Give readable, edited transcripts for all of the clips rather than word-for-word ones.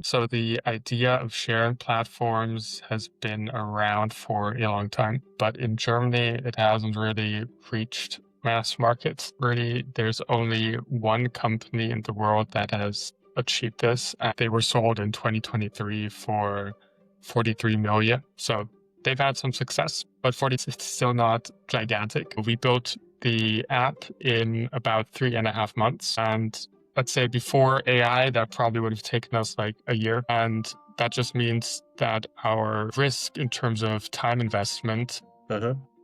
So the idea of sharing platforms has been around for a long time, but in Germany, it hasn't really reached mass markets. Really, there's only one company in the world that has achieved this. And they were sold in 2023 for 43 million. So they've had some success, but 40 is still not gigantic. We built the app in about 3.5 months, and let's say before AI, that probably would have taken us like a year. And that just means that our risk in terms of time investment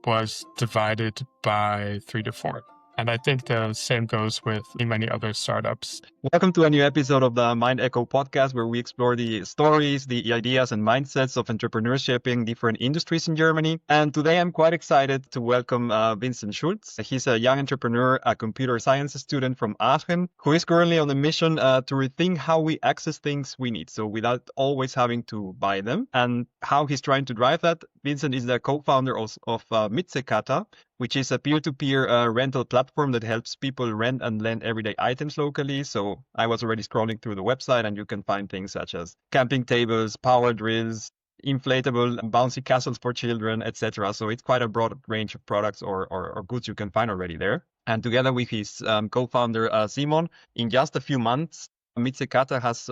was divided by 3 to 4. And I think the same goes with many other startups. Welcome to a new episode of the Mind Echo podcast, where we explore the stories, the ideas, and mindsets of entrepreneurship in different industries in Germany. And today I'm quite excited to welcome Vincent Schulz. He's a young entrepreneur, a computer science student from Aachen, who is currently on a mission to rethink how we access things we need, so without always having to buy them. And how he's trying to drive that. Vincent is the co-founder of Mietzekater, which is a peer-to-peer rental platform that helps people rent and lend everyday items locally. So I was already scrolling through the website, and you can find things such as camping tables, power drills, inflatable bouncy castles for children, etc. So it's quite a broad range of products or goods you can find already there. And together with his co-founder, Simon, in just a few months, Mietzekater has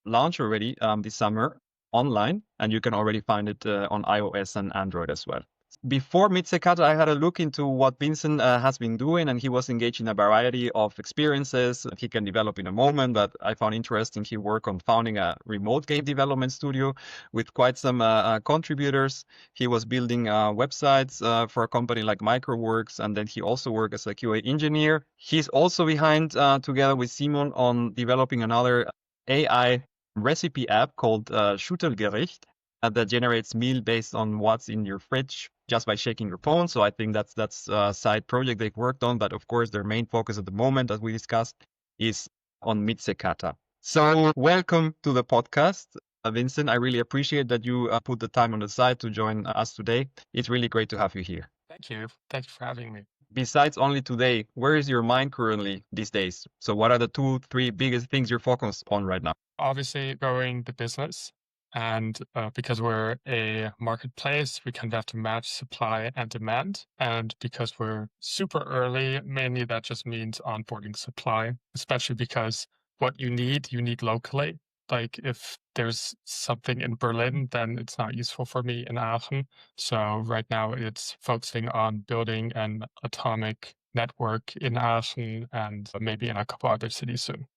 launched already this summer online, and you can already find it on iOS and Android as well. Before Mietzekater, I had a look into what Vincent has been doing, and he was engaged in a variety of experiences that he can develop in a moment. But I found interesting he worked on founding a remote game development studio with quite some contributors. He was building websites for a company like Microworks, and then he also worked as a QA engineer. He's also behind, together with Simon, on developing another AI recipe app called Schuttelgericht that generates meal based on what's in your fridge just by shaking your phone. So I think that's a side project they've worked on. But of course, their main focus at the moment, as we discussed, is on Mietzekater. So welcome to the podcast, Vincent. I really appreciate that you put the time on the side to join us today. It's really great to have you here. Thank you. Thank you for having me. Besides only today, where is your mind currently these days? So what are the 2, 3 biggest things you're focused on right now? Obviously, growing the business. And because we're a marketplace, we kind of have to match supply and demand. And because we're super early, mainly that just means onboarding supply, especially because what you need locally. Like if there's something in Berlin, then it's not useful for me in Aachen. So right now it's focusing on building an atomic network in Aachen and maybe in a couple other cities soon.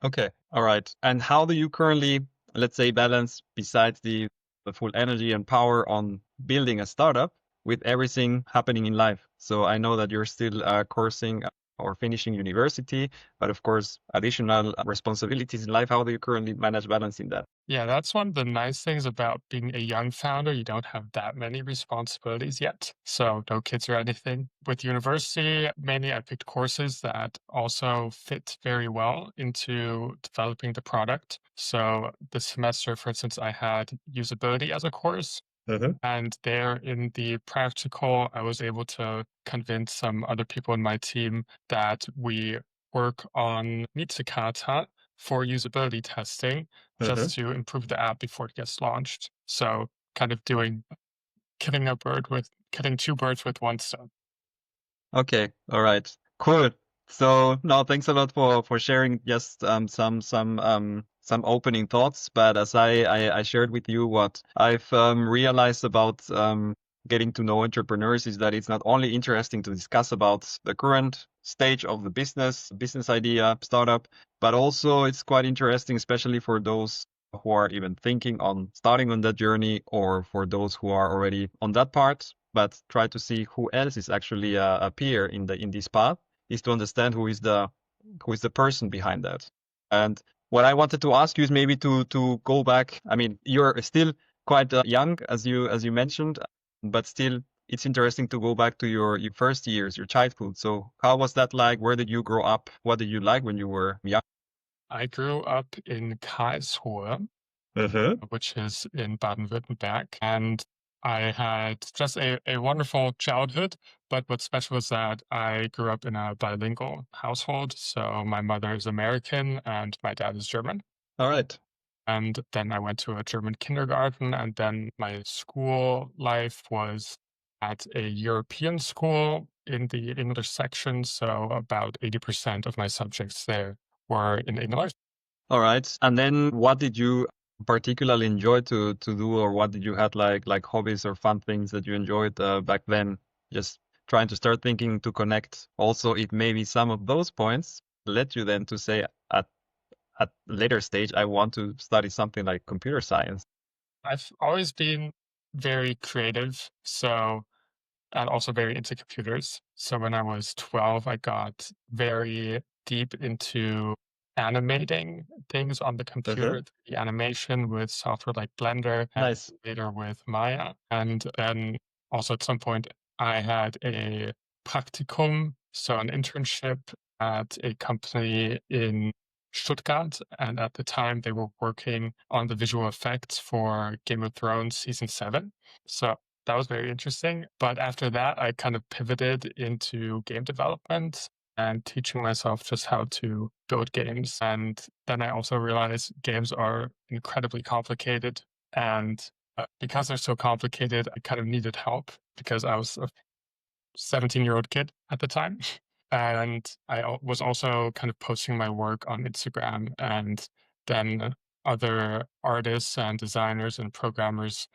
Okay. All right. And how do you currently, let's say, balance besides the full energy and power on building a startup with everything happening in life? So I know that you're still coursing or finishing university, but of course, additional responsibilities in life. How do you currently manage balancing that? Yeah, that's one of the nice things about being a young founder. You don't have that many responsibilities yet. So, no kids or anything. With university, mainly I picked courses that also fit very well into developing the product. So, this semester, for instance, I had usability as a course. And there in the practical, I was able to convince some other people in my team that we work on Mietzekater for usability testing just to improve the app before it gets launched. So kind of killing 2 birds with one stone. Okay. All right. Cool. So no, thanks a lot for sharing just some opening thoughts. But as I shared with you, what I've realized about getting to know entrepreneurs is that it's not only interesting to discuss about the current stage of the business idea, startup, but also it's quite interesting, especially for those who are even thinking on starting on that journey, or for those who are already on that part, but try to see who else is actually a peer in this path, is to understand who is the person behind that. And what I wanted to ask you is maybe to go back. I mean, you're still quite young, as you mentioned, but still it's interesting to go back to your first years, your childhood. So how was that like? Where did you grow up? What did you like when you were young? I grew up in Karlsruhe, which is in Baden-Württemberg. And I had just a wonderful childhood. But what's special is that I grew up in a bilingual household. So my mother is American and my dad is German. All right. And then I went to a German kindergarten, and then my school life was at a European school in the English section. So about 80% of my subjects there were in English. All right. And then what did you particularly enjoy to do, or what did you had like hobbies or fun things that you enjoyed back then? Just trying to start thinking to connect. Also, it maybe some of those points led you then to say at later stage, I want to study something like computer science. I've always been very creative. So and also very into computers. So when I was 12, I got very deep into animating things on the Uh-huh. computer, the animation with software like Blender and Nice. later with Maya. And then also at some point, I had a practicum, so an internship at a company in Stuttgart. And at the time, they were working on the visual effects for Game of Thrones season 7. So that was very interesting. But after that, I kind of pivoted into game development and teaching myself just how to build games. And then I also realized games are incredibly complicated. And because they're so complicated, I kind of needed help because I was a 17-year-old kid at the time. And I was also kind of posting my work on Instagram. And then other artists and designers and programmers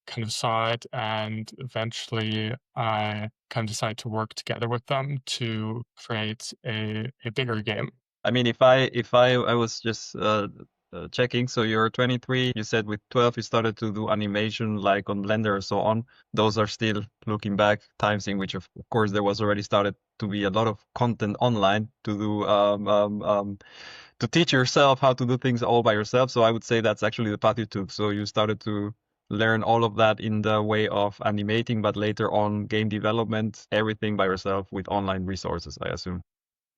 kind of saw it, and eventually I kind of decided to work together with them to create a bigger game. I mean, if I was just checking, so you're 23, you said with 12 you started to do animation like on Blender or so on. Those are still, looking back, times in which of course there was already started to be a lot of content online to do to teach yourself how to do things all by yourself. So I would say that's actually the path you took. So you started to learn all of that in the way of animating, but later on game development, everything by yourself with online resources, I assume.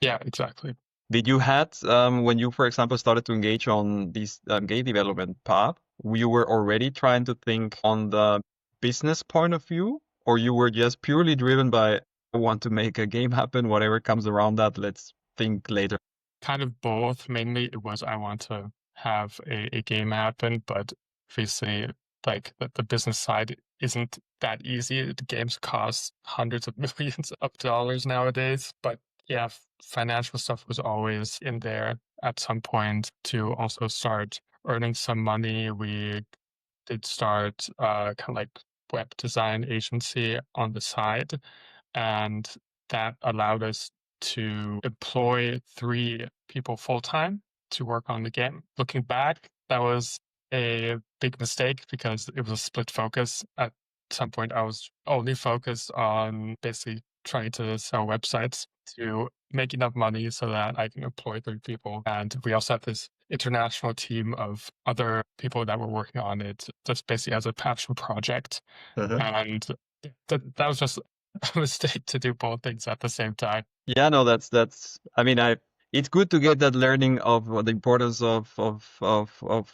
Yeah, exactly. Did you had when you, for example, started to engage on this game development path, you were already trying to think on the business point of view, or you were just purely driven by I want to make a game happen, whatever comes around that, let's think later. Kind of both. Mainly it was I want to have a game happen, but obviously like the business side isn't that easy. The games cost hundreds of millions of dollars nowadays. But yeah, financial stuff was always in there at some point to also start earning some money. We did start kind of like web design agency on the side, and that allowed us to employ 3 people full time to work on the game. Looking back, that was a big mistake because it was a split focus. At some point, I was only focused on basically trying to sell websites to make enough money so that I can employ 3 people. And we also have this international team of other people that were working on it just basically as a passion project. Uh-huh. And that was just a mistake to do both things at the same time. Yeah, no, that's. I mean, it's good to get that learning of the importance of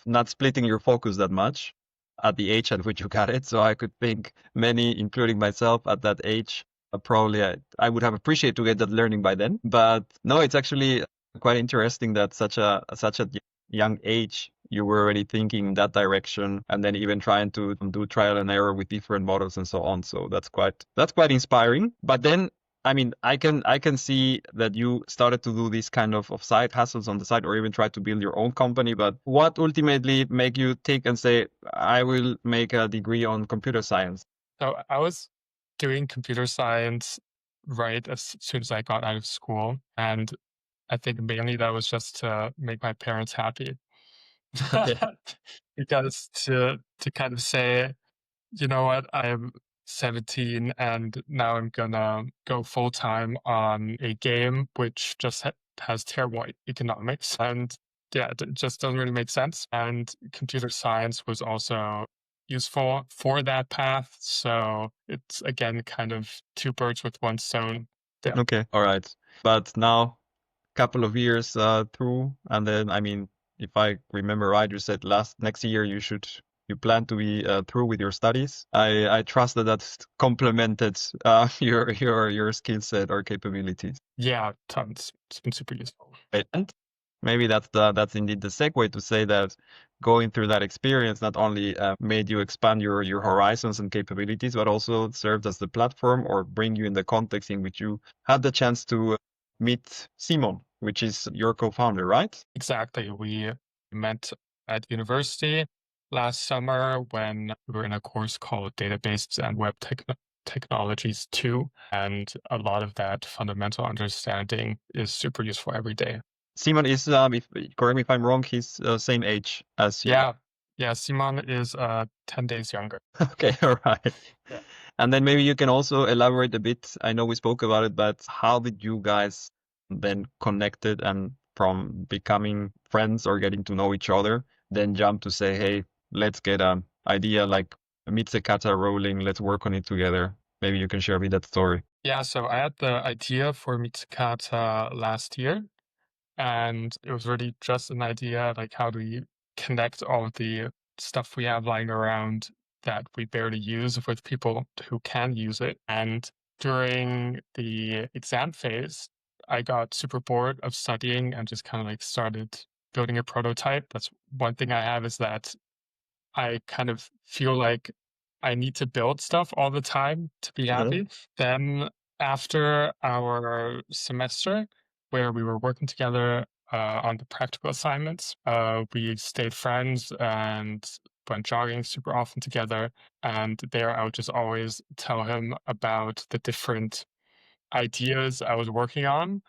not splitting your focus that much at the age at which you got it. So I could think many, including myself, at that age, probably I would have appreciated to get that learning by then. But no, it's actually quite interesting that such a young age you were already thinking in that direction, and then even trying to do trial and error with different models and so on. So that's quite inspiring. But then I mean, I can see that you started to do these kind of side hustles on the side, or even try to build your own company. But what ultimately make you take and say, I will make a degree on computer science? So I was doing computer science right as soon as I got out of school. And I think mainly that was just to make my parents happy. Okay. Because to kind of say, you know what, I'm 17 and now I'm gonna go full time on a game which just has terrible economics. And yeah, it just doesn't really make sense. And computer science was also useful for that path. So it's again kind of 2 birds with 1 stone. Yeah. Okay. All right. But now, couple of years through, and then I mean, if I remember right, you said last next year you plan to be through with your studies. I trust that that's complemented your skill set or capabilities. Yeah, tons. It's been super useful. Right. And Maybe that's indeed the segue to say that going through that experience not only made you expand your horizons and capabilities, but also served as the platform or bring you in the context in which you had the chance to meet Simon, which is your co-founder, right? Exactly. We met at university last summer when we were in a course called Databases and Technologies 2. And a lot of that fundamental understanding is super useful every day. Simon is, if correct me if I'm wrong, he's same age as you. Yeah. Yeah. Simon is 10 days younger. Okay, all right. Yeah. And then maybe you can also elaborate a bit. I know we spoke about it, but how did you guys then connected and from becoming friends or getting to know each other, then jump to say, hey, let's get an idea like a Mietzekater rolling, let's work on it together. Maybe you can share with that story. Yeah. So I had the idea for Mietzekater last year. And it was really just an idea, like how do we connect all of the stuff we have lying around that we barely use with people who can use it. And during the exam phase, I got super bored of studying and just kind of like started building a prototype. That's one thing I have, is that I kind of feel like I need to build stuff all the time to be happy. Then after our semester, where we were working together on the practical assignments, we stayed friends and went jogging super often together. And there I would just always tell him about the different ideas I was working on,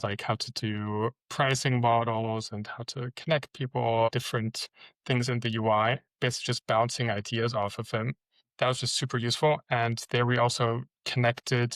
like how to do pricing models and how to connect people, different things in the UI, basically just bouncing ideas off of him. That was just super useful. And there we also connected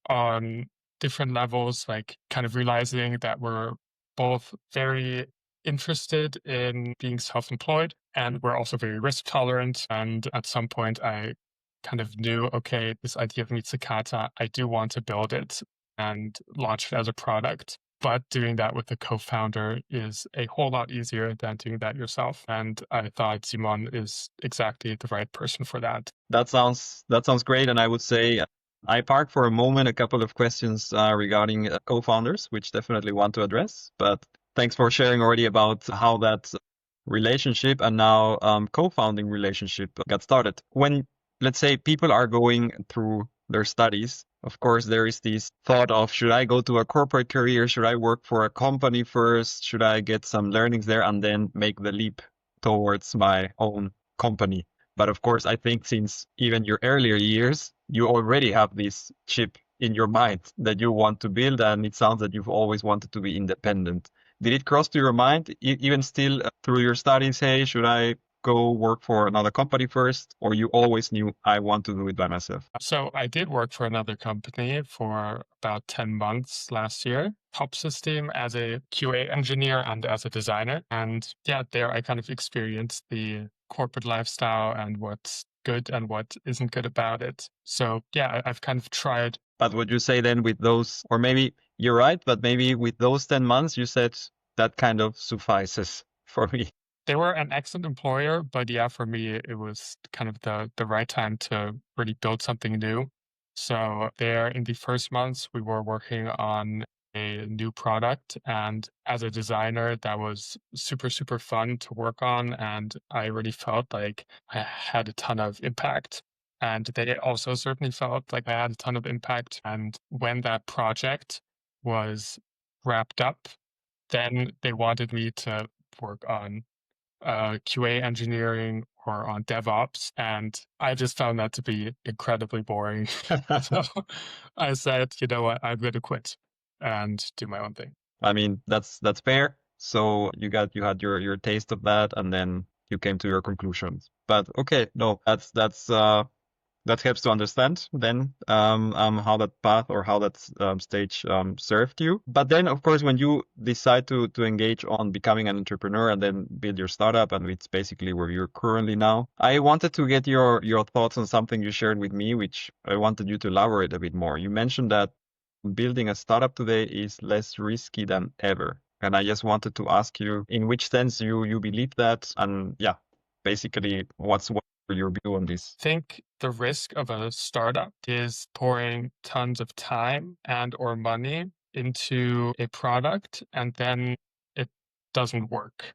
on different levels, like kind of realizing that we're both very interested in being self-employed and we're also very risk tolerant. And at some point, I kind of knew, okay, this idea of Mietzekater, I do want to build it and launch it as a product. But doing that with a co-founder is a whole lot easier than doing that yourself. And I thought Simon is exactly the right person for that. That sounds great. And I would say I park for a moment a couple of questions regarding co-founders, which definitely want to address. But thanks for sharing already about how that relationship and now co-founding relationship got started. When, let's say, people are going through their studies, of course, there is this thought of, should I go to a corporate career? Should I work for a company first? Should I get some learnings there and then make the leap towards my own company? But of course, I think since even your earlier years, you already have this chip in your mind that you want to build, and it sounds that you've always wanted to be independent. Did it cross to your mind, even still through your studies, hey, should I go work for another company first? Or you always knew I want to do it by myself? So I did work for another company for about 10 months last year, Top System, as a QA engineer and as a designer. And yeah, there I kind of experienced the corporate lifestyle and what's good and what isn't good about it. So yeah, I've kind of tried. But would you say then with those, or maybe you're right, but maybe with those 10 months, you said that kind of suffices for me. They were an excellent employer, but yeah, for me, it was kind of the right time to really build something new. So there, in the first months, we were working on a new product, and as a designer, that was super, super fun to work on, and I really felt like I had a ton of impact. And they also certainly felt like I had a ton of impact. And when that project was wrapped up, then they wanted me to work on QA engineering or on DevOps, and I just found that to be incredibly boring. So I said, you know what, I'm going to quit and do my own thing. I mean, that's fair. So you had your taste of that, and then you came to your conclusions. But okay, no, that helps to understand then how that path or how that stage served you. But then, of course, when you decide to engage on becoming an entrepreneur and then build your startup, and it's basically where you're currently now, I wanted to get your thoughts on something you shared with me, which I wanted you to elaborate a bit more. You mentioned that building a startup today is less risky than ever. And I just wanted to ask you in which sense you believe that, and yeah, basically what's your view on this? I think the risk of a startup is pouring tons of time and or money into a product and then it doesn't work.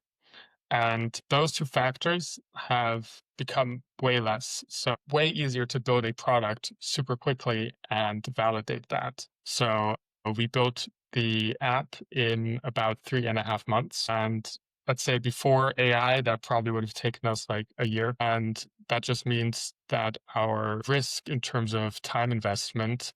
And those two factors have become way less. So, way easier to build a product super quickly and validate that. So, we built the app in about 3.5 months. And let's say before AI, that probably would have taken us like a year. And that just means that our risk in terms of time investment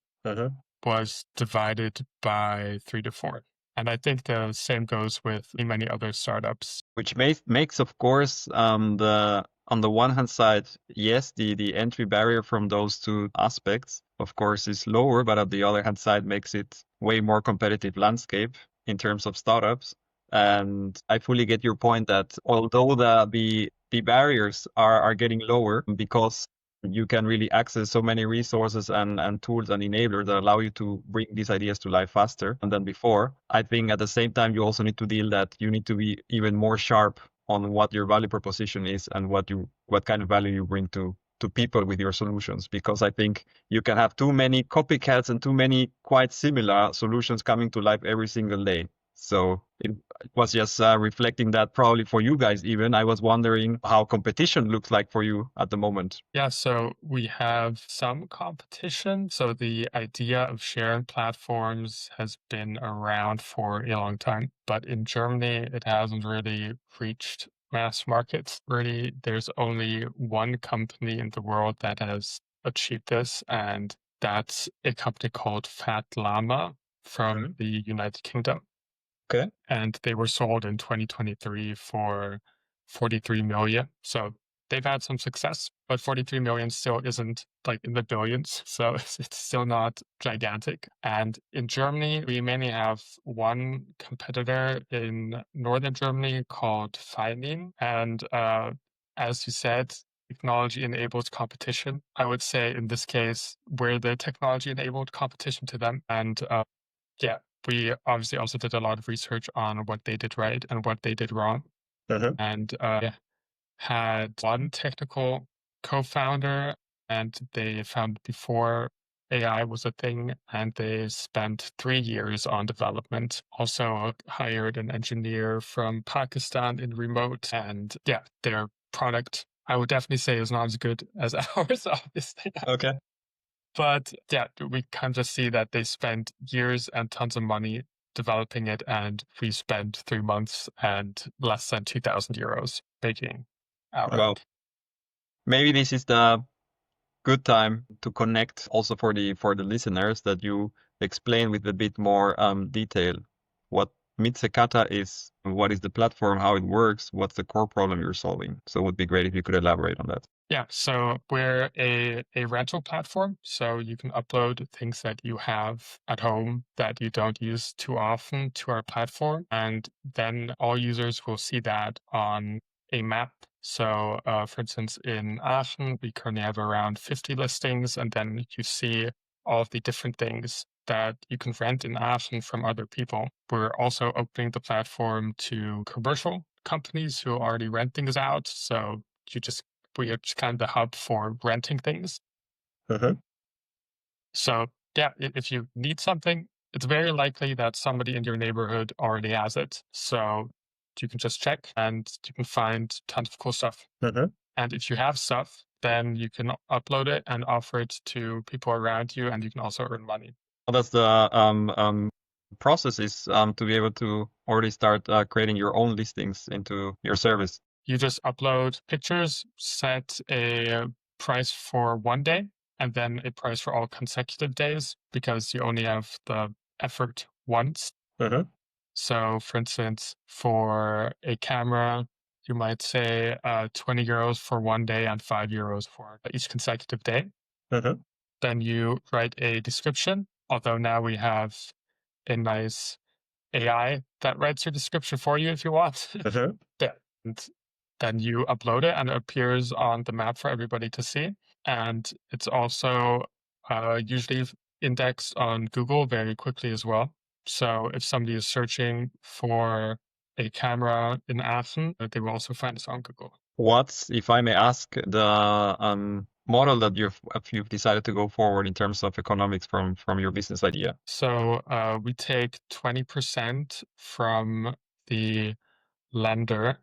was divided by 3 to 4. And I think the same goes with many other startups. Which makes, of course, on the one hand side, yes, the entry barrier from those two aspects, of course, is lower, but on the other hand side makes it way more competitive landscape in terms of startups. And I fully get your point that although the barriers are getting lower because you can really access so many resources and tools and enablers that allow you to bring these ideas to life faster than before. I think at the same time, you also need to deal that you need to be even more sharp on what your value proposition is and what kind of value you bring to people with your solutions. Because I think you can have too many copycats and too many quite similar solutions coming to life every single day. So it was just reflecting that probably for you guys even. I was wondering how competition looks like for you at the moment. Yeah, so we have some competition. So the idea of sharing platforms has been around for a long time, but in Germany, it hasn't really reached mass markets. Really, there's only one company in the world that has achieved this, and that's a company called Fat Llama from the United Kingdom. Okay. And they were sold in 2023 for 43 million. So they've had some success, but 43 million still isn't like in the billions. So it's still not gigantic. And in Germany, we mainly have one competitor in northern Germany called Feinin. And as you said, technology enables competition. I would say in this case, we're the technology enabled competition to them. And yeah, we obviously also did a lot of research on what they did right and what they did wrong. And yeah, had one technical co-founder, and they founded before AI was a thing, and they spent 3 years on development. Also hired an engineer from Pakistan in remote, and yeah, their product I would definitely say is not as good as ours, obviously. Okay. But yeah, we can just see that they spent years and tons of money developing it, and we spent 3 months and less than 2,000 euros making our Well, app. maybe this is the good time to connect also for the listeners that you explain with a bit more detail what Mietzekater is, what is the platform, how it works, what's the core problem you're solving. So it would be great if you could elaborate on that. Yeah, so we're a rental platform. So you can upload things that you have at home that you don't use too often to our platform. And then all users will see that on a map. So, for instance, in Aachen, we currently have around 50 listings, and then you see all of the different things that you can rent in Aachen from other people. We're also opening the platform to commercial companies who already rent things out. So we are just kind of the hub for renting things. So yeah, if you need something, it's very likely that somebody in your neighborhood already has it. So you can just check and you can find tons of cool stuff. And if you have stuff, then you can upload it and offer it to people around you, and you can also earn money. Well, that's the process is to be able to already start creating your own listings into your service. You just upload pictures, set a price for one day, and then a price for all consecutive days, because you only have the effort once. So, for instance, for a camera, you might say 20 euros for one day and 5 euros for each consecutive day. Then you write a description, although now we have a nice AI that writes your description for you if you want. Yeah. And then you upload it and it appears on the map for everybody to see. And it's also usually indexed on Google very quickly as well. So if somebody is searching for a camera in Aachen, they will also find us on Google. What's, if I may ask, the model that you've decided to go forward in terms of economics from your business idea? So we take 20% from the lender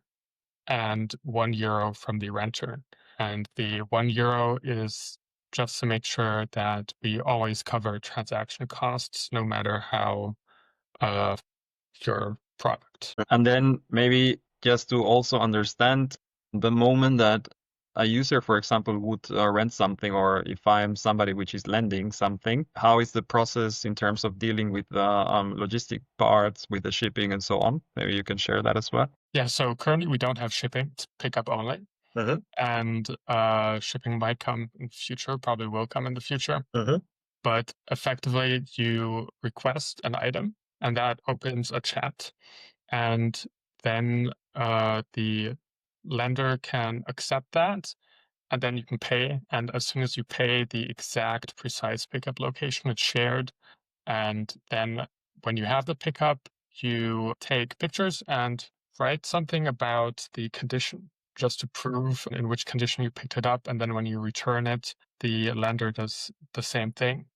and €1 from the renter. And the €1 is just to make sure that we always cover transaction costs, no matter how your product. And then maybe just to also understand the moment that a user, for example, would rent something, or if I'm somebody which is lending something, how is the process in terms of dealing with the logistic parts, with the shipping and so on? Maybe you can share that as well. Yeah, so currently we don't have shipping, it's pickup only. And shipping might come in the future, probably will come in the future. But effectively, you request an item, and that opens a chat. And then the lender can accept that, and then you can pay. And as soon as you pay, the exact precise pickup location is shared. And then when you have the pickup, you take pictures and write something about the condition, just to prove in which condition you picked it up. And then when you return it, the lender does the same thing.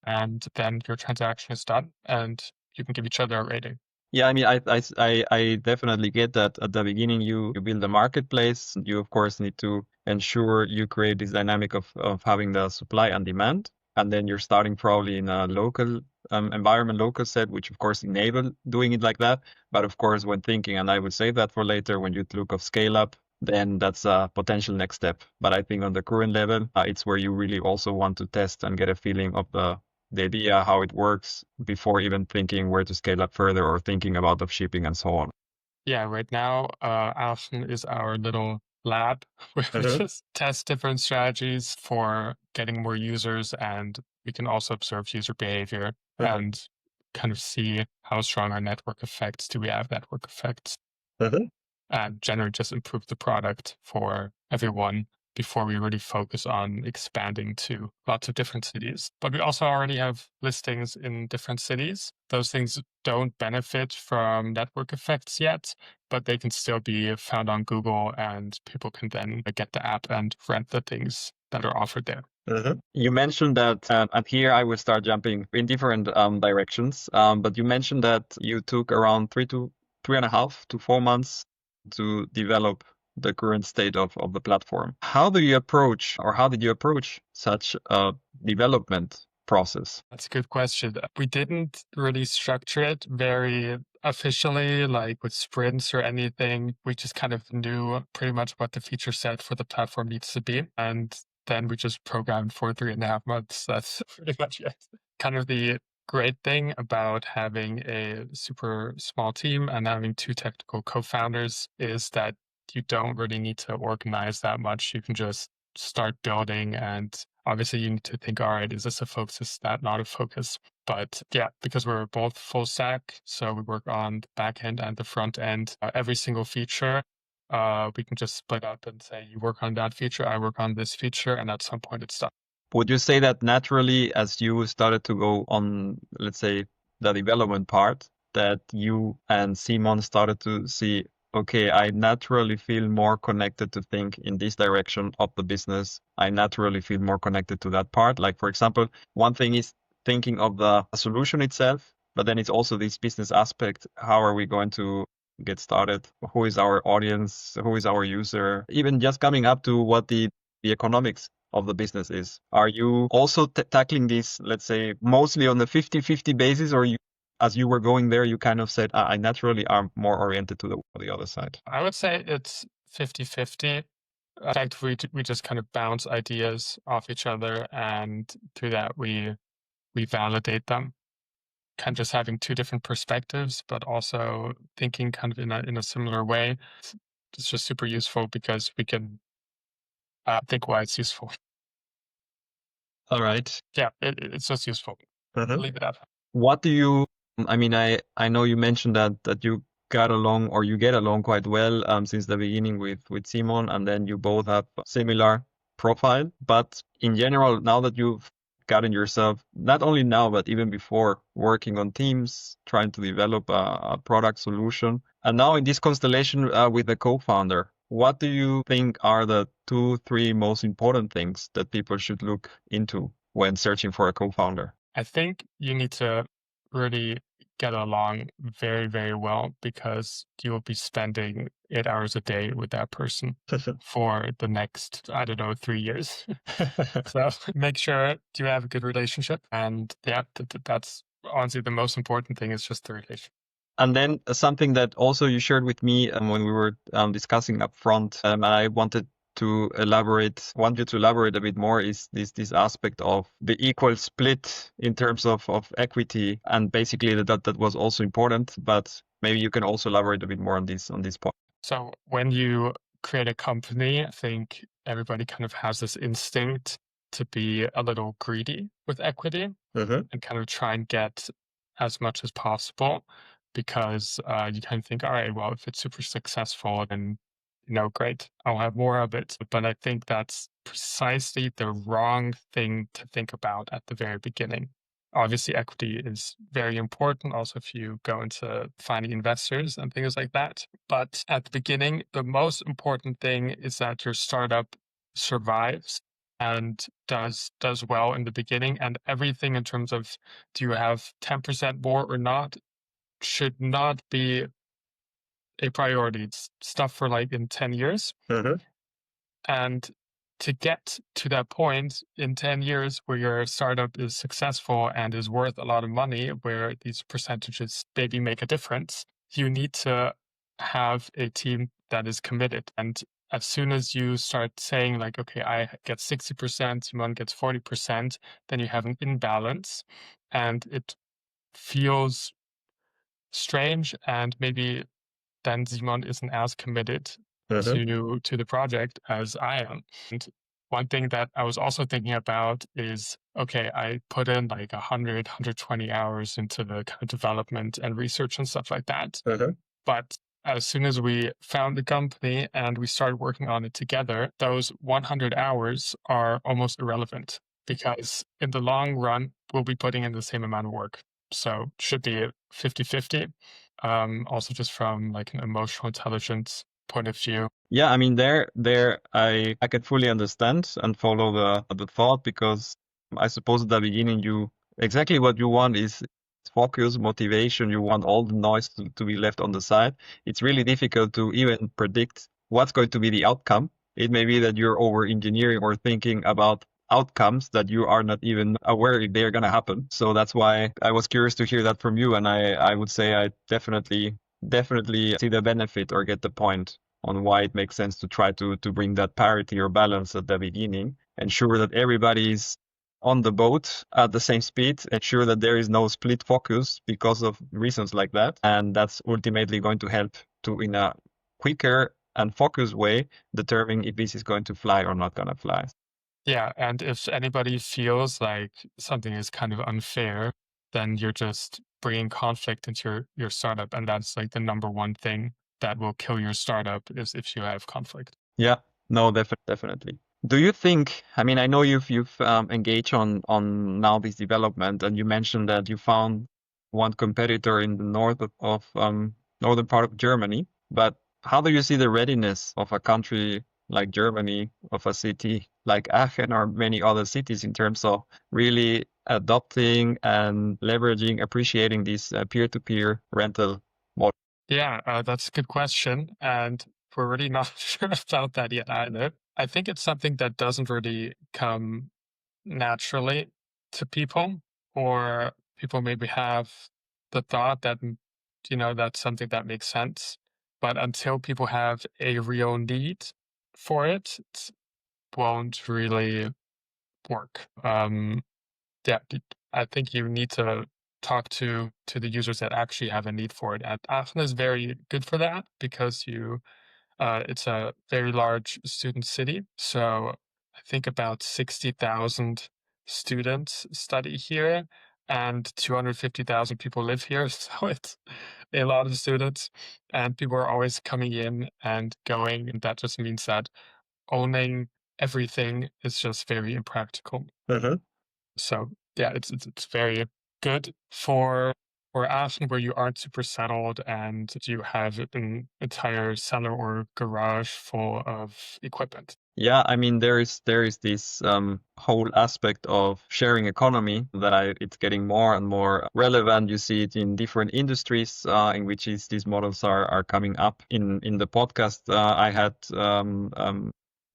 And then your transaction is done, and you can give each other a rating. Yeah, I mean, I definitely get that at the beginning you build a marketplace. You, of course, need to ensure you create this dynamic of having the supply and demand. And then you're starting probably in a local environment, local set, which of course enable doing it like that. But of course, when thinking, and I would save that for later, when you look of scale up, then that's a potential next step. But I think on the current level, it's where you really also want to test and get a feeling of the idea, how it works, before even thinking where to scale up further or thinking about the shipping and so on. Yeah, right now, Aachen is our little lab where we just test different strategies for getting more users, and we can also observe user behavior and kind of see how strong our network effects. Do we have network effects? And generally just improve the product for everyone before we really focus on expanding to lots of different cities. But we also already have listings in different cities. Those things don't benefit from network effects yet, but they can still be found on Google, and people can then get the app and rent the things that are offered there. You mentioned that, and here I will start jumping in different directions. But you mentioned that you took around 3.5 to 4 months to develop the current state of the platform. How do you approach, or how did you approach such a development process? That's a good question. We didn't really structure it very officially, like with sprints or anything. We just kind of knew pretty much what the feature set for the platform needs to be. And then we just programmed for 3.5 months. That's pretty much it. Kind of the great thing about having a super small team and having 2 technical co-founders is that you don't really need to organize that much. You can just start building, and obviously you need to think, all right, is this a focus? Is that not a focus? But yeah, because we're both full stack, so we work on the back end and the front end. Every single feature, we can just split up and say, you work on that feature, I work on this feature, and at some point it's done. Would you say that naturally, as you started to go on, let's say, the development part, that you and Simon started to see, okay, I naturally feel more connected to think in this direction of the business. I naturally feel more connected to that part. Like, for example, one thing is thinking of the solution itself, but then it's also this business aspect. How are we going to get started? Who is our audience? Who is our user? Even just coming up to what the economics of the business is. Are you also tackling this, let's say, mostly on the 50-50 basis, or as you were going there, you kind of said, I naturally am more oriented to the other side? I would say it's 50-50. In fact, we just kind of bounce ideas off each other, and through that we validate them. Kind of just having 2 different perspectives, but also thinking kind of in a similar way. It's just super useful because we can think why it's useful. All right. Yeah, it's just useful. Leave it at that. What do you, I mean, I know you mentioned that you got along, or you get along quite well since the beginning with Simon, and then you both have a similar profile. But in general, now that you've gotten yourself, not only now, but even before, working on teams, trying to develop a product solution, and now in this constellation with the co-founder, what do you think are the 2-3 most important things that people should look into when searching for a co-founder? I think you need to really get along very, very well because you will be spending 8 hours a day with that person for the next, I don't know, 3 years. So make sure you have a good relationship. And yeah, that's honestly the most important thing is just the relationship. And then something that also you shared with me when we were discussing up front, and I want you to elaborate a bit more, is this aspect of the equal split in terms of equity, and basically that was also important. But maybe you can also elaborate a bit more on this point. So when you create a company, I think everybody kind of has this instinct to be a little greedy with equity and kind of try and get as much as possible because you kind of think, all right, well, if it's super successful, then, great, I'll have more of it. But I think that's precisely the wrong thing to think about at the very beginning. Obviously, equity is very important, also if you go into finding investors and things like that. But at the beginning, the most important thing is that your startup survives and does well in the beginning, and everything in terms of do you have 10% more or not should not be a priority. It's stuff for like in 10 years. And to get to that point in 10 years where your startup is successful and is worth a lot of money, where these percentages maybe make a difference, you need to have a team that is committed. And as soon as you start saying, like, okay, I get 60%, Simon gets 40%, then you have an imbalance and it feels strange. And maybe then Simon isn't as committed to the project as I am. And one thing that I was also thinking about is, okay, I put in like 120 hours into the kind of development and research and stuff like that. But as soon as we found the company and we started working on it together, those 100 hours are almost irrelevant because in the long run, we'll be putting in the same amount of work. So it should be 50-50. Also just from like an emotional intelligence point of view. Yeah, I mean, I can fully understand and follow the thought, because I suppose at the beginning exactly what you want is focus, motivation. You want all the noise to be left on the side. It's really difficult to even predict what's going to be the outcome. It may be that you're over engineering or thinking about outcomes that you are not even aware if they're going to happen. So that's why I was curious to hear that from you. And I would say I definitely see the benefit or get the point on why it makes sense to try to bring that parity or balance at the beginning, ensure that everybody is on the boat at the same speed, ensure that there is no split focus because of reasons like that. And that's ultimately going to help to, in a quicker and focused way, determine if this is going to fly or not going to fly. Yeah, and if anybody feels like something is kind of unfair, then you're just bringing conflict into your startup, and that's like the number one thing that will kill your startup is if you have conflict. Yeah, no, definitely. Do you think, I mean, I know you've engaged on now this development, and you mentioned that you found one competitor in the northern part of Germany, but how do you see the readiness of a country like Germany, of a city like Aachen or many other cities, in terms of really adopting and leveraging, appreciating this peer-to-peer rental model? Yeah, that's a good question. And we're really not sure about that yet either. I think it's something that doesn't really come naturally to people, or people maybe have the thought that, that's something that makes sense. But until people have a real need for it, it won't really work. Yeah, I think you need to talk to the users that actually have a need for it. And Aachen is very good for that because it's a very large student city. So I think about 60,000 students study here and 250,000 people live here. So it's a lot of students and people are always coming in and going. And that just means that owning everything is just very impractical. So yeah, it's very good for Aachen where you aren't super settled and you have an entire cellar or garage full of equipment. Yeah, I mean there is this whole aspect of sharing economy that it's getting more and more relevant. You see it in different industries in which these models are coming up. In the podcast, I had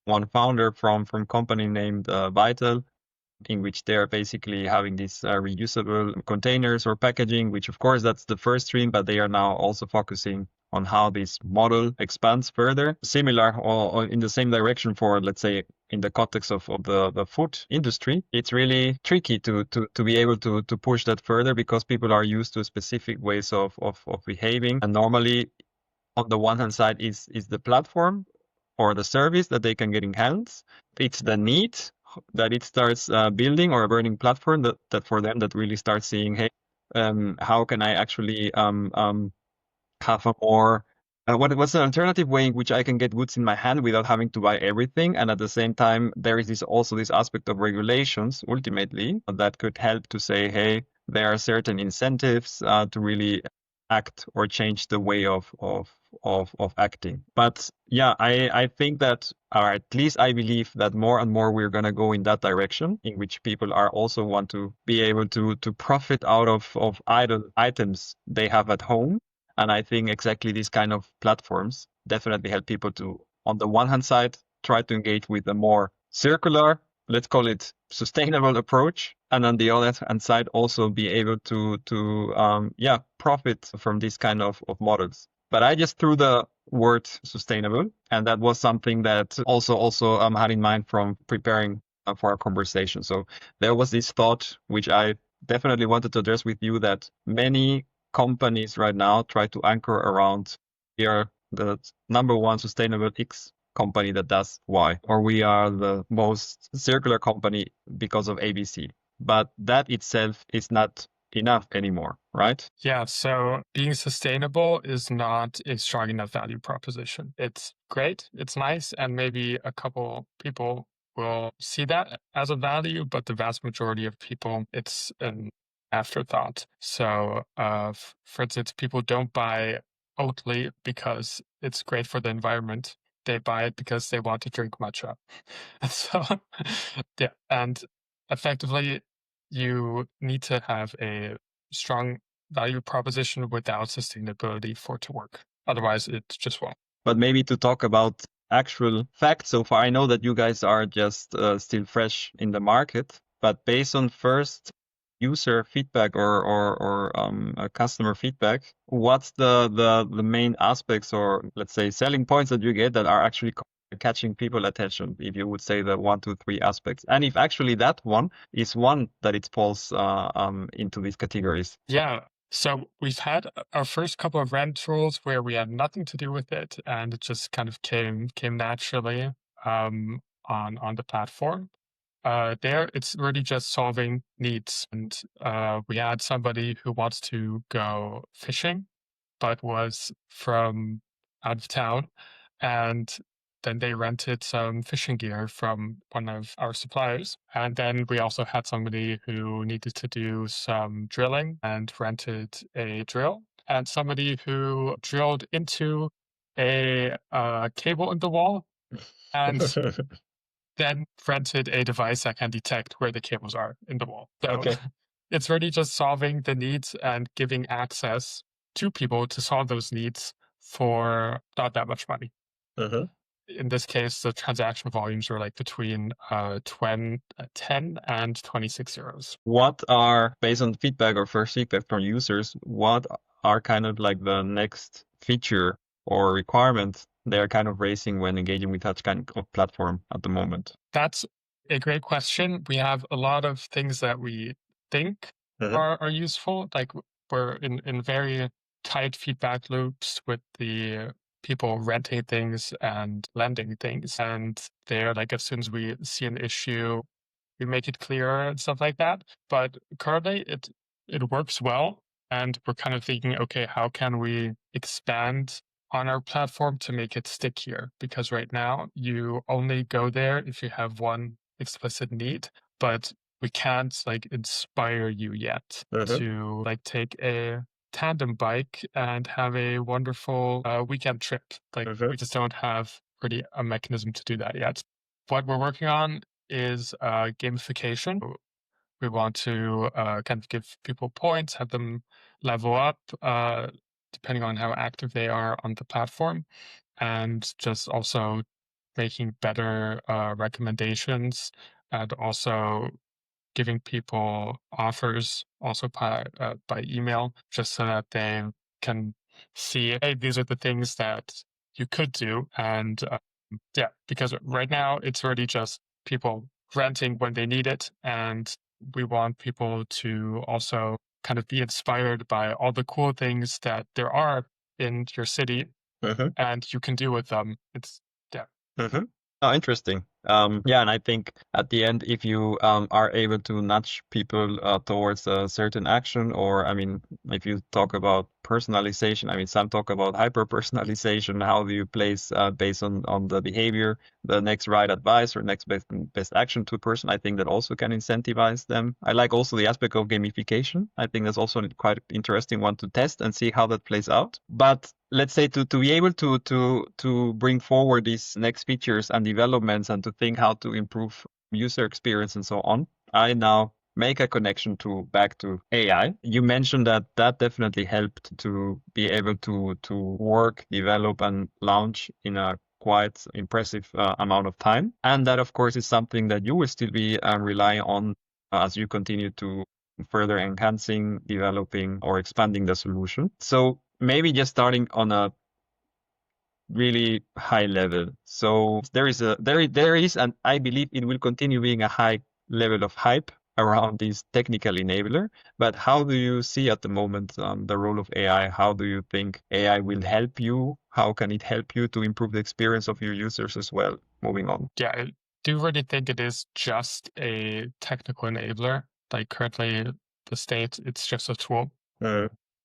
one founder from company named Vital, in which they're basically having these reusable containers or packaging, which of course that's the first stream, but they are now also focusing on how this model expands further. Similar or in the same direction for, let's say, in the context of the food industry, it's really tricky to be able to push that further because people are used to specific ways of behaving. And normally on the one hand side is the platform or the service that they can get in hands. It's the need that it starts building or a burning platform that for them that really starts seeing, hey, how can I actually have a more what's an alternative way in which I can get goods in my hand without having to buy everything, and at the same time there is this aspect of regulations ultimately that could help to say, hey, there are certain incentives to really act or change the way of acting. But yeah, I think that, or at least I believe that more and more we're gonna go in that direction, in which people are also want to be able to profit out of idle items they have at home. And I think exactly these kind of platforms definitely help people to, on the one hand side, try to engage with a more circular, let's call it sustainable approach. And on the other hand side, also be able to profit from these kind of models. But I just threw the word sustainable. And that was something that also had in mind from preparing for our conversation. So there was this thought, which I definitely wanted to address with you, that many companies right now try to anchor around, we are the number one sustainable X company that does Y, or we are the most circular company because of ABC. But that itself is not enough anymore, right? Yeah, so being sustainable is not a strong enough value proposition. It's great, it's nice, and maybe a couple people will see that as a value, but the vast majority of people, it's an afterthought. So, for instance, people don't buy Oatly because it's great for the environment. They buy it because they want to drink matcha. And so, yeah, and effectively, you need to have a strong value proposition without sustainability for it to work. Otherwise, it just won't. But maybe to talk about actual facts so far, I know that you guys are just still fresh in the market, but based on first user feedback or customer feedback, what's the main aspects or let's say selling points that you get that are actually catching people attention? If you would say the 1, 2, 3 aspects, and if actually that one is one that it falls into these categories. Yeah. So we've had our first couple of rentals where we had nothing to do with it, and it just kind of came naturally on the platform. There, it's really just solving needs. And we had somebody who wants to go fishing, but was from out of town. And then they rented some fishing gear from one of our suppliers. And then we also had somebody who needed to do some drilling and rented a drill, and somebody who drilled into a cable in the wall and then rented a device that can detect where the cables are in the wall. So Okay. it's really just solving the needs and giving access to people to solve those needs for not that much money. Uh-huh. In this case, the transaction volumes were like between 10 and 26 euros. What are, based on feedback or first feedback from users, what are kind of like the next feature or requirement they're kind of raising when engaging with that kind of platform at the moment? That's a great question. We have a lot of things that we think Uh-huh. are useful. Like we're in very tight feedback loops with the people renting things and lending things. And they're like, as soon as we see an issue, we make it clearer and stuff like that. But currently it works well. And we're kind of thinking, okay, how can we expand on our platform to make it stickier? Because right now you only go there if you have one explicit need, but we can't like inspire you yet Uh-huh. to like take a tandem bike and have a wonderful weekend trip. Like Uh-huh. we just don't have really a mechanism to do that yet. What we're working on is gamification. We want to kind of give people points, have them level up depending on how active they are on the platform, and just also making better recommendations, and also giving people offers also by email, just so that they can see, hey, these are the things that you could do. And yeah, because right now it's already just people renting when they need it. And we want people to also kind of be inspired by all the cool things that there are in your city and you can do with them. It's, yeah. Oh, interesting. Yeah, and I think at the end, if you are able to nudge people towards a certain action, or I mean, if you talk about personalization, I mean, some talk about hyper personalization. How do you place based on the behavior, the next right advice or next best action to a person? I think that also can incentivize them. I like also the aspect of gamification. I think that's also quite interesting one to test and see how that plays out. But let's say to be able to bring forward these next features and developments and to think how to improve user experience and so on, I now make a connection back to AI. You mentioned that definitely helped to be able to work, develop, and launch in a quite impressive amount of time. And that, of course, is something that you will still be relying on as you continue to further enhancing, developing, or expanding the solution. So maybe just starting on a really high level. So there is, and I believe it will continue being a high level of hype around this technical enabler. But how do you see at the moment the role of AI? How do you think AI will help you? How can it help you to improve the experience of your users as well? Moving on. Yeah, I do really think it is just a technical enabler. Like currently, the state, it's just a tool.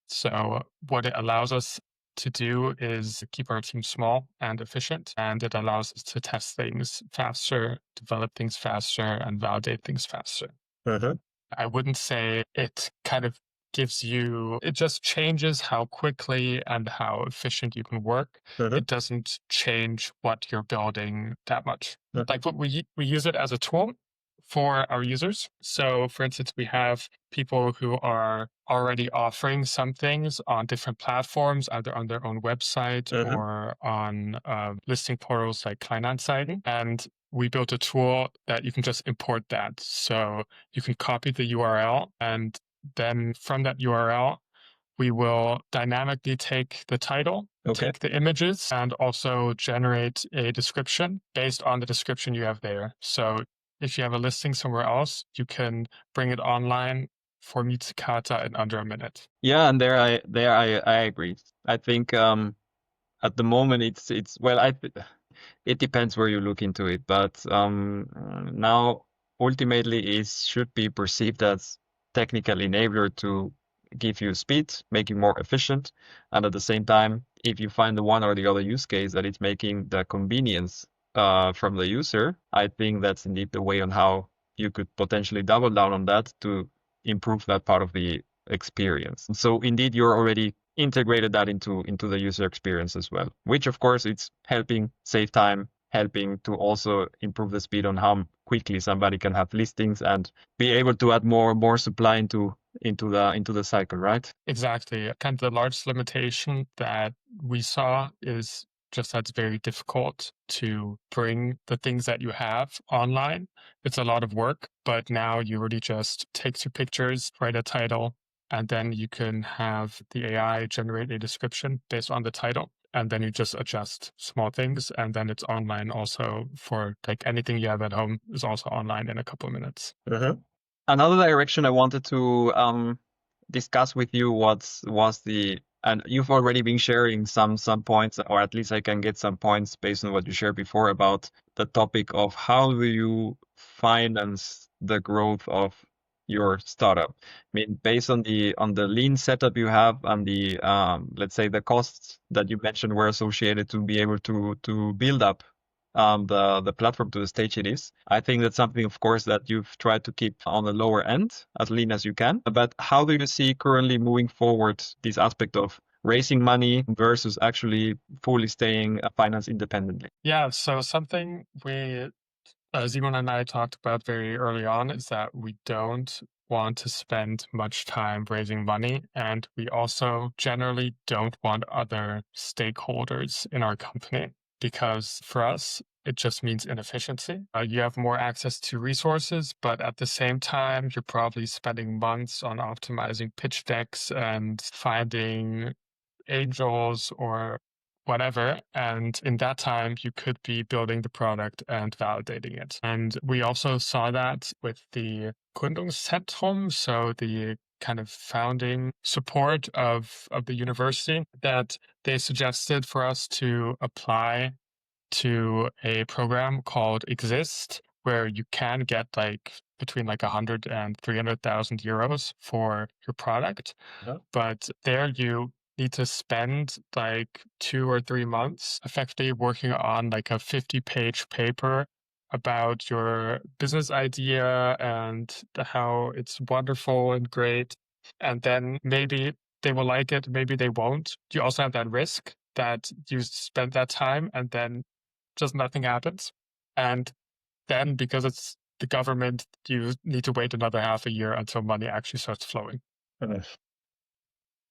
So what it allows us to do is keep our team small and efficient, and it allows us to test things faster, develop things faster, and validate things faster. I wouldn't say it kind of it just changes how quickly and how efficient you can work. It doesn't change what you're building that much. Like we use it as a tool for our users. So for instance, we have people who are already offering some things on different platforms, either on their own website or on listing portals like Kleinanzeigen. And we built a tool that you can just import that. So you can copy the URL, and then from that URL, we will dynamically take the title, take the images, and also generate a description based on the description you have there. So if you have a listing somewhere else, you can bring it online for Mietzekater in under a minute. Yeah, and I agree. I think at the moment it's well, it depends where you look into it, but now ultimately it should be perceived as technical enabler to give you speed, make you more efficient, and at the same time, if you find the one or the other use case that it's making the convenience from the user, I think that's indeed the way on how you could potentially double down on that to improve that part of the experience. So indeed, you're already integrated that into the user experience as well, which of course it's helping save time, helping to also improve the speed on how quickly somebody can have listings and be able to add more supply into the cycle, right? Exactly. Kind of the largest limitation that we saw is just that it's very difficult to bring the things that you have online. It's a lot of work, but now you really just take two pictures, write a title, and then you can have the AI generate a description based on the title. And then you just adjust small things, and then it's online also for like anything you have at home is also online in a couple of minutes. Another direction I wanted to discuss with you was and you've already been sharing some points, or at least I can get some points based on what you shared before about the topic of how do you finance the growth of your startup. I mean, based on the lean setup you have and the let's say the costs that you mentioned were associated to be able to build up the platform to the stage it is. I think that's something, of course, that you've tried to keep on the lower end, as lean as you can. But how do you see currently moving forward this aspect of raising money versus actually fully staying finance independently? Yeah, so something we Simon and I talked about very early on is that we don't want to spend much time raising money, and we also generally don't want other stakeholders in our company because for us, it just means inefficiency. You have more access to resources, but at the same time, you're probably spending months on optimizing pitch decks and finding angels or whatever. And in that time, you could be building the product and validating it. And we also saw that with the Gründungszentrum, so the kind of founding support of the university, that they suggested for us to apply to a program called Exist, where you can get like between like 100 and 300,000 euros for your product. Yeah. But there you need to spend like 2 or 3 months effectively working on like a 50-page paper about your business idea and how it's wonderful and great. And then maybe they will like it, maybe they won't. You also have that risk that you spend that time and then just nothing happens. And then because it's the government, you need to wait another half a year until money actually starts flowing.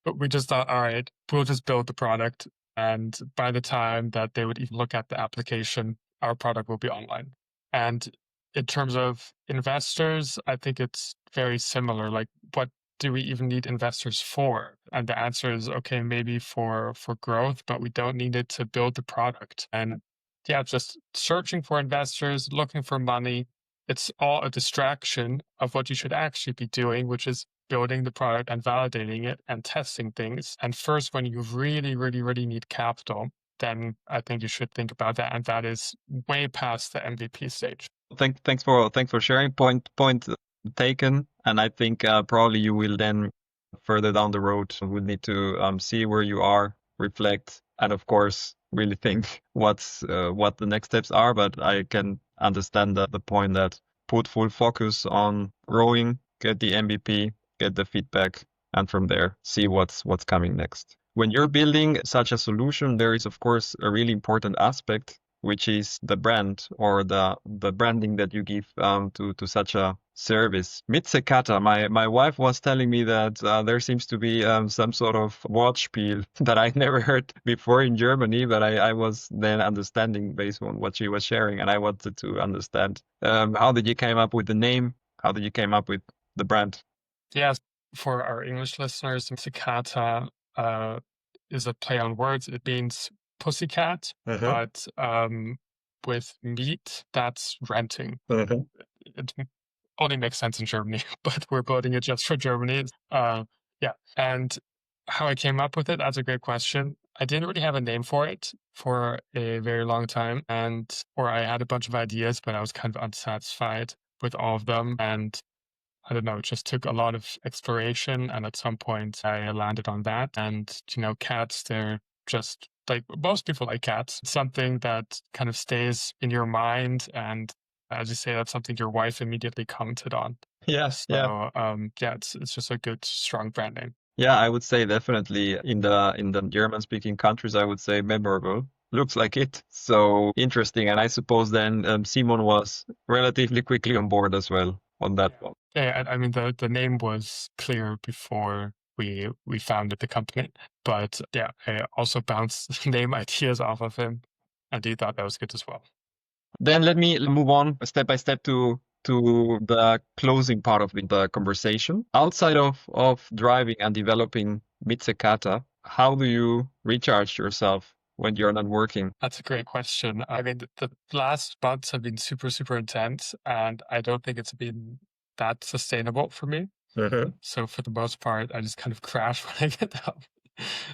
But we just thought, all right, we'll just build the product. And by the time that they would even look at the application, our product will be online. And in terms of investors, I think it's very similar. Like, what do we even need investors for? And the answer is, okay, maybe for growth, but we don't need it to build the product. And yeah, just searching for investors, looking for money. It's all a distraction of what you should actually be doing, which is building the product and validating it and testing things. And first, when you really, really, really need capital, then I think you should think about that. And that is way past the MVP stage. Thanks for sharing. Point taken. And I think probably you will then further down the road will need to see where you are, reflect, and of course really think what the next steps are. But I can understand the point that put full focus on growing, get the MVP, get the feedback, and from there see what's coming next. When you're building such a solution, there is of course a really important aspect, which is the brand or the branding that you give to such a service. Mietzekater, my wife was telling me that there seems to be some sort of Wortspiel that I never heard before in Germany, but I was then understanding based on what she was sharing, and I wanted to understand how did you came up with the name? How did you came up with the brand? Yes, for our English listeners, Mietzekater is a play on words. It means pussycat, but with meat, that's renting. It only makes sense in Germany, but we're building it just for Germany. Yeah. And how I came up with it, that's a great question. I didn't really have a name for it for a very long time, or I had a bunch of ideas, but I was kind of unsatisfied with all of them. And I don't know, it just took a lot of exploration. And at some point I landed on that. And, cats, they're just like most people like cats, something that kind of stays in your mind. And as you say, that's something your wife immediately commented on. Yes. Yeah. It's just a good, strong brand name. Yeah, I would say definitely in the German speaking countries, I would say memorable. Looks like it. So interesting. And I suppose then Simon was relatively quickly on board as well on that one. Yeah, I mean the name was clear before we founded the company, but yeah, I also bounced name ideas off of him, and he thought that was good as well. Then let me move on step by step to the closing part of the conversation. Outside of driving and developing Mietzekater, how do you recharge yourself when you're not working? That's a great question. I mean, the last months have been super, super intense, and I don't think it's been that sustainable for me. So for the most part, I just kind of crash when I get home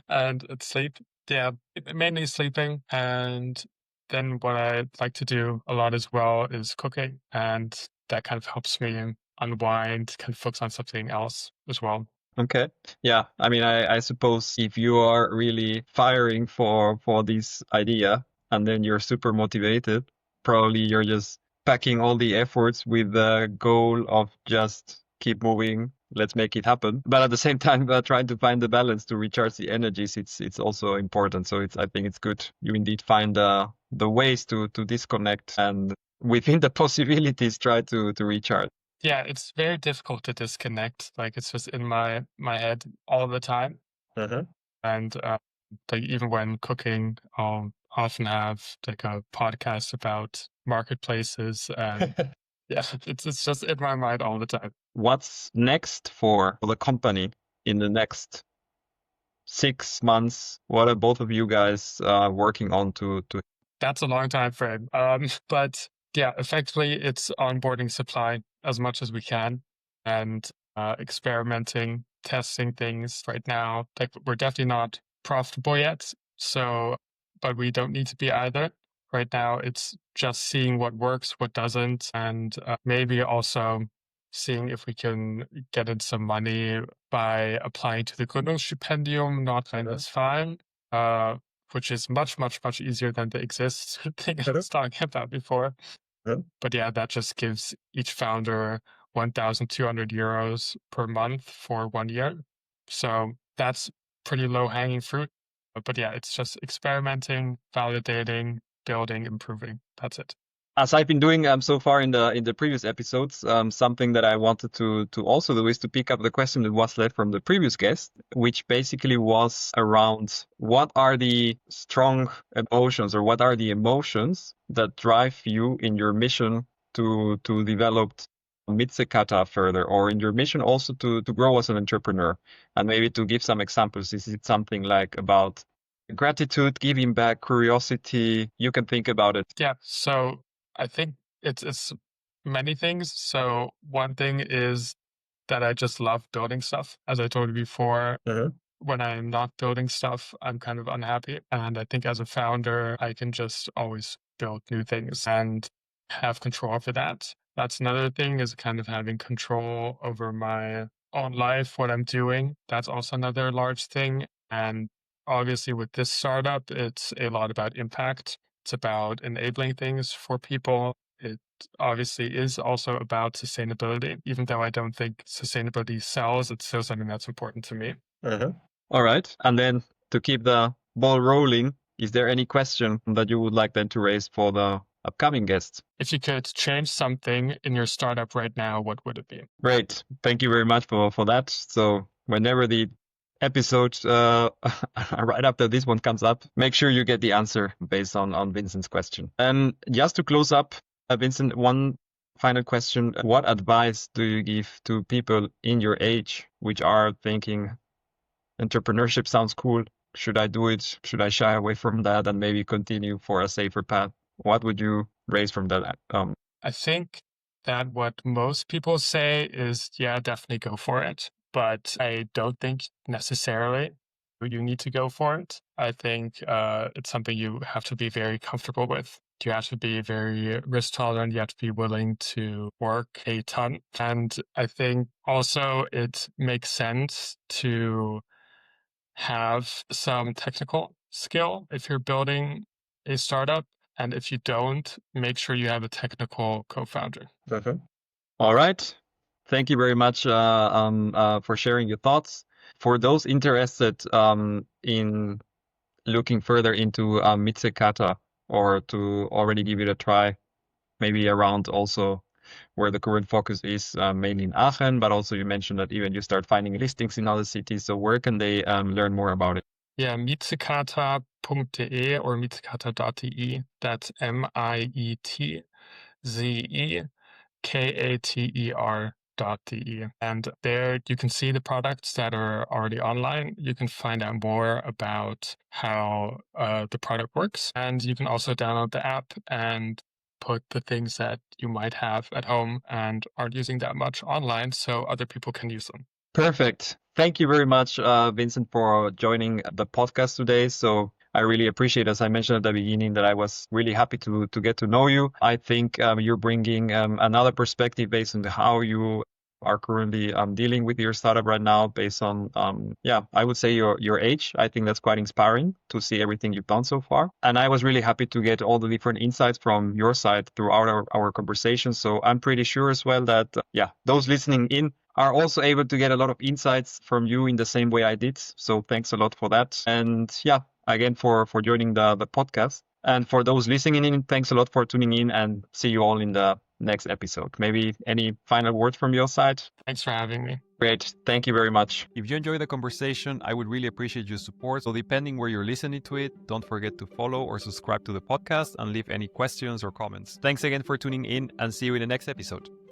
and sleep. Yeah, mainly sleeping. And then what I like to do a lot as well is cooking. And that kind of helps me unwind, kind of focus on something else as well. Okay. Yeah. I mean, I suppose if you are really firing for this idea and then you're super motivated, probably you're just packing all the efforts with the goal of just keep moving. Let's make it happen. But at the same time, trying to find the balance to recharge the energies, it's also important. So I think it's good you indeed find the ways to disconnect and within the possibilities, try to recharge. Yeah, it's very difficult to disconnect. Like it's just in my head all the time. Uh-huh. And like even when cooking, I'll often have like a podcast about marketplaces, and yeah, it's just in my mind all the time. What's next for the company in the next 6 months? What are both of you guys working on to That's a long time frame. But yeah, effectively, it's onboarding supply as much as we can and experimenting, testing things right now. Like we're definitely not profitable yet. So, but we don't need to be either. Right now, it's just seeing what works, what doesn't, and maybe also seeing if we can get in some money by applying to the Gründungsstipendium, Nordrhein Westfalen. Which is much, much, much easier than the exist thing I was talking about before. But yeah, that just gives each founder 1,200 euros per month for 1 year. So that's pretty low hanging fruit. But yeah, it's just experimenting, validating, building, improving. That's it. as I've been doing so far in the previous episodes, something that I wanted to also do is to pick up the question that was left from the previous guest, which basically was around what are the strong emotions or what are the emotions that drive you in your mission to develop Mietzekater further, or in your mission also to grow as an entrepreneur. And maybe to give some examples, is it something like about gratitude, giving back, curiosity? You can think about it. Yeah. So I think it's many things. So one thing is that I just love building stuff. As I told you before, when I'm not building stuff, I'm kind of unhappy. And I think as a founder, I can just always build new things and have control over that. That's another thing, is kind of having control over my own life, what I'm doing. That's also another large thing. And obviously with this startup, it's a lot about impact. It's about enabling things for people. It obviously is also about sustainability. Even though I don't think sustainability sells, it's still something that's important to me. All right. And then to keep the ball rolling, is there any question that you would like then to raise for the upcoming guests? If you could change something in your startup right now, what would it be? Great. Thank you very much for that. So whenever the episode right after this one comes up, make sure you get the answer based on Vincent's question. And just to close up, Vincent, one final question. What advice do you give to people in your age which are thinking entrepreneurship sounds cool? Should I do it? Should I shy away from that and maybe continue for a safer path? What would you raise from that? I think that what most people say is, yeah, definitely go for it. But I don't think necessarily you need to go for it. I think it's something you have to be very comfortable with. You have to be very risk tolerant. You have to be willing to work a ton. And I think also it makes sense to have some technical skill if you're building a startup. And if you don't, make sure you have a technical co-founder. All right. Thank you very much for sharing your thoughts. For those interested in looking further into Mietzekater, or to already give it a try, maybe around also where the current focus is, mainly in Aachen, but also you mentioned that even you start finding listings in other cities. So where can they learn more about it? Yeah, mietzekater.de or mietzekater.de. That's MIETZEKATER.de. And there you can see the products that are already online. You can find out more about how the product works. And you can also download the app and put the things that you might have at home and aren't using that much online so other people can use them. Perfect. Thank you very much, Vincent, for joining the podcast today. So I really appreciate, as I mentioned at the beginning, that I was really happy to get to know you. I think you're bringing another perspective based on how you are currently dealing with your startup right now, based on I would say your age. I think that's quite inspiring to see everything you've done so far. And I was really happy to get all the different insights from your side throughout our conversation. So I'm pretty sure as well that those listening in are also able to get a lot of insights from you in the same way I did. So thanks a lot for that. And again, for joining the podcast. And for those listening in, thanks a lot for tuning in, and see you all in the next episode. Maybe any final words from your side? Thanks for having me. Great. Thank you very much. If you enjoyed the conversation, I would really appreciate your support. So depending where you're listening to it, don't forget to follow or subscribe to the podcast and leave any questions or comments. Thanks again for tuning in, and see you in the next episode.